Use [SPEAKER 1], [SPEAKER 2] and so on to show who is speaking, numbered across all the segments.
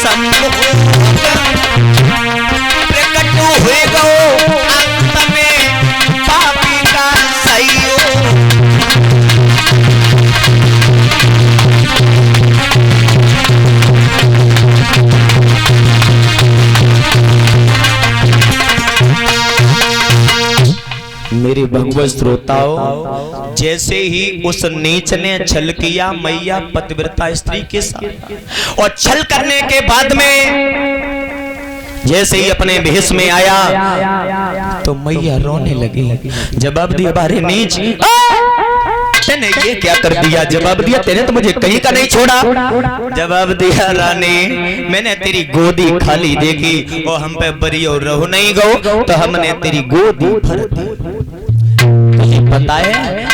[SPEAKER 1] सम्मुख प्रकट हुए गो अंत में पापी का सहयोग। मेरे भगवत श्रोताओं, जैसे ही उस नीच ने छल किया मैया पतिव्रता स्त्री के साथ, और छल करने के बाद में जैसे ही अपने भेष में आया तो मैया रोने लगी। जवाब दिया, बारे नीच, तेने ये क्या कर दिया? जवाब दिया, तेने तो मुझे कहीं का नहीं छोड़ा। जवाब दिया, रानी मैंने तेरी गोदी खाली देखी और हम पे बरी और रहू नहीं गो तो हमने तेरी गोदी भर दी। पता है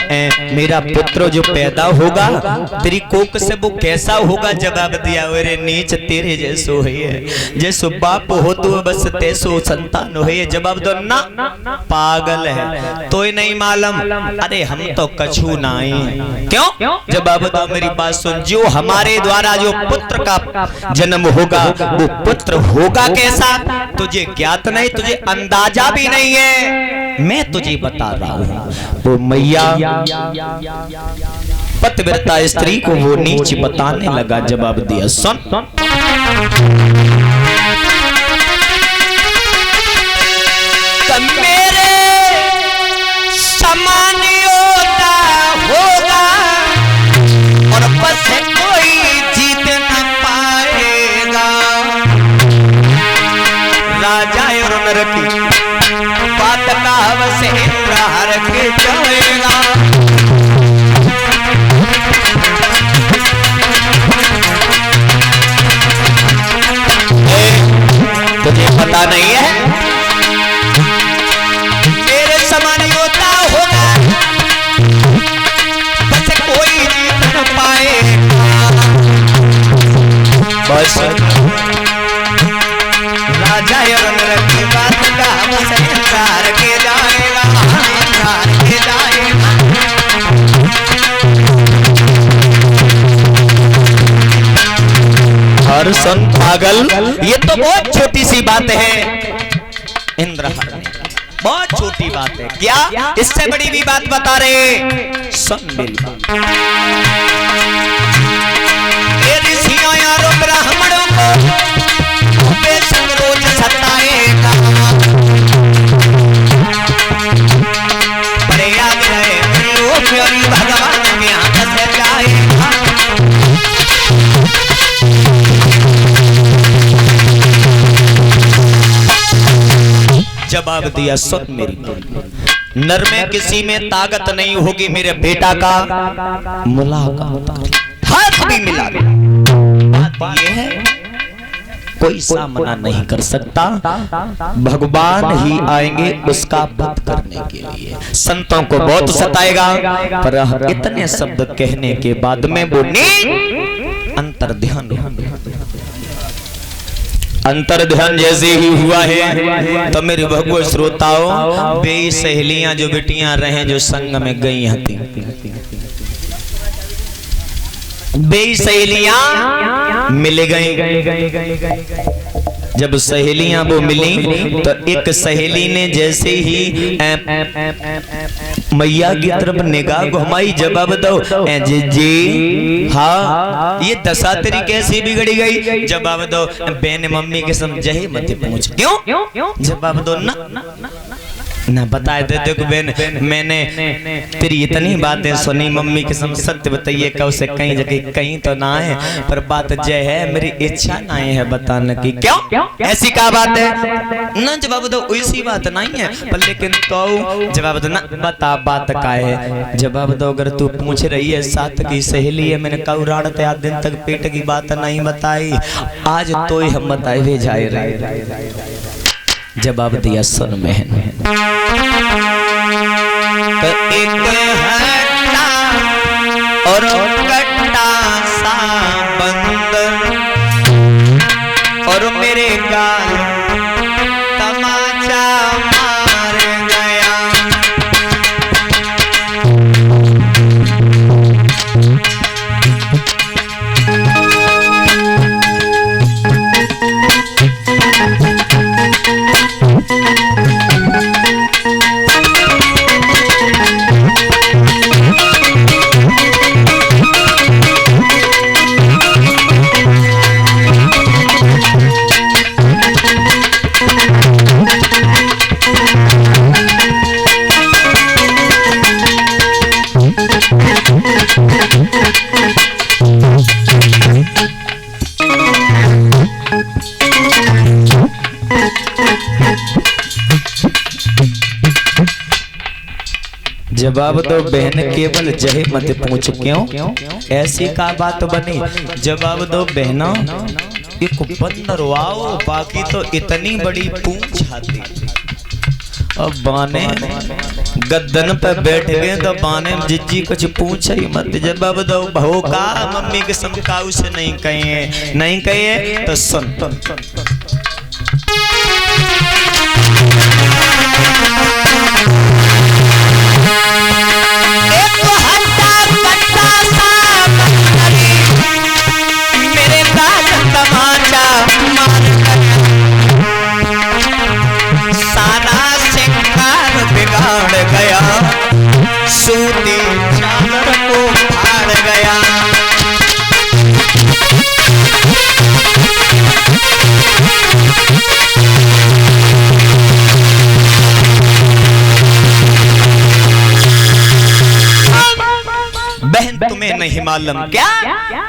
[SPEAKER 1] मेरा पुत्र जो पैदा होगा तेरी कोख से वो कैसा होगा? जवाब दिया, अरे नीच तेरे जैसो है, जैसो बाप हो तो बस तैसो संतान हो। जवाब दो, ना पागल है तो ही नहीं मालूम। अरे हम तो कछु नाई। क्यों? जवाब दो, मेरी बात सुन, जो हमारे द्वारा जो पुत्र का जन्म होगा वो पुत्र होगा कैसा तुझे ज्ञात नहीं, तुझे अंदाजा भी नहीं है। मैं तुझे बता रहा हूँ। वो मैया पतिव्रता स्त्री को वो नीच बताने लगा। जवाब दिया, सुन, मेरे समान योद्धा होगा और बस कोई जीत न पाएगा। राजा और नर की बात का अवश्य इंद्र हर के जाएगा। तुझे पता नहीं है मेरे समान योद्धा होगा बस कोई जीत न पाएगा। बस राजा और नर की बात का अवश्य इंकार के जाएगा, इंकार के जाएगा। और सुन पागल, ये तो बहुत छोटी सी बात है इंद्रहर, बहुत छोटी बात है। क्या इससे बड़ी भी बात बता रहे? सुन मेरी बात, ये ऋषियों यारों ब्राह्मणों को बेशक रोज सताएगा। बड़े आगे रहे भगवान के हाथ से जाएगा। जवाब दिया, सुन मेरी नर में किसी में ताकत नहीं होगी मेरे बेटा का मुलाकात हाथ भी मिला। बात ये है कोई सामना नहीं कर सकता, भगवान ही आएंगे उसका वध करने के लिए। संतों को बहुत सताएगा पर इतने शब्द कहने के बाद में वो अंतर ध्यान जैसे ही हुआ है तो मेरे भगवत श्रोताओं, बेई सहेलियां जो बेटियां रहे जो संग में गई हती, बेई सहेलियां मिल गई। जब सहेलियां वो मिली तो एक सहेली ने जैसे ही मैया की तरफ निगाह घुमाई। जवाब दो, जी हाँ, ये दशा तेरी कैसी बिगड़ी गई? जवाब दो, बहन मम्मी के समझ ही मत पूछ। क्यों? जवाब दो, ना बताए दे। देखो बहन, मैंने तेरी इतनी बातें सुनी, मम्मी के समझ सत्य बताइए कब से कहीं जगह कहीं तो ना है, पर बात जय है मेरी इच्छा नहीं है बताने की। क्यों? ऐसी क्या बात है? ना जवाब दो, ऐसी बात नहीं है, पर लेकिन तो जवाब दो ना, बता बात का है। जवाब दो, अगर तू पूछ रही है साथ की सहेली है, मैंने कल रात या दिन तक पेट की बात नहीं बताई, आज तो ही हम बताए वे जाए रहे। जवाब दिया, सुन बहन, तो एक हट्टा और कट्टा सा बंदर और मेरे गाल तमाचा मार गया। जवाब दो बहन केवल जहे मत पूछ क्यों ऐसी का बात बनी। जवाब दो बहना एक बंदर वाओ बाकी तो इतनी बड़ी पूंछ आती। अब बाने गद्दन पे बैठ गए तो बाने जिज्जी कुछ पूछ ही मत। जवाब दो भो का मम्मी के समकाऊ से नहीं कहे तो सुन। गया सूती चादर को फाड़ गया। बहन तुम्हें नहीं मालूम क्या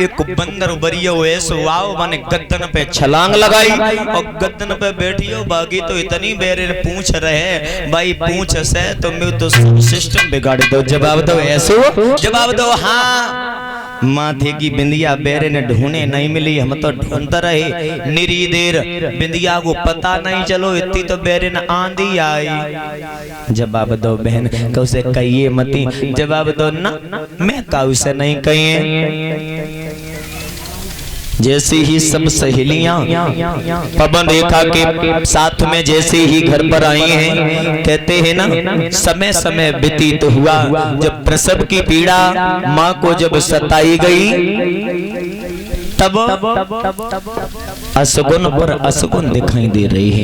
[SPEAKER 1] एक बंदर बरियो ऐसो आओ मैंने गद्दन पे छलांग लगाई और गद्दन पे बैठियो बाकी तो इतनी बेरे पूछ रहे भाई पूछ से तो मैं तो सिस्टम बिगाड़ दो। जवाब दो ऐसो। जवाब दो हाँ माथे की बिंदिया बेरे ने ढूंढे नहीं मिली हम तो ढूंढते रहे निरी देर बिंदिया को पता नहीं चलो इतनी तो बेरे ने आंधी आई। जवाब दो बहन कौसे कहिए मती। जवाब दो ना मैं काऊ से नहीं कहिए। जैसे ही सब सहेलियां पवन रेखा के साथ में जैसे ही घर पर आई हैं कहते हैं ना समय समय व्यतीत हुआ जब प्रसव की पीड़ा माँ को जब सताई गई तब असगुन पर असगुन दिखाई दे रही है।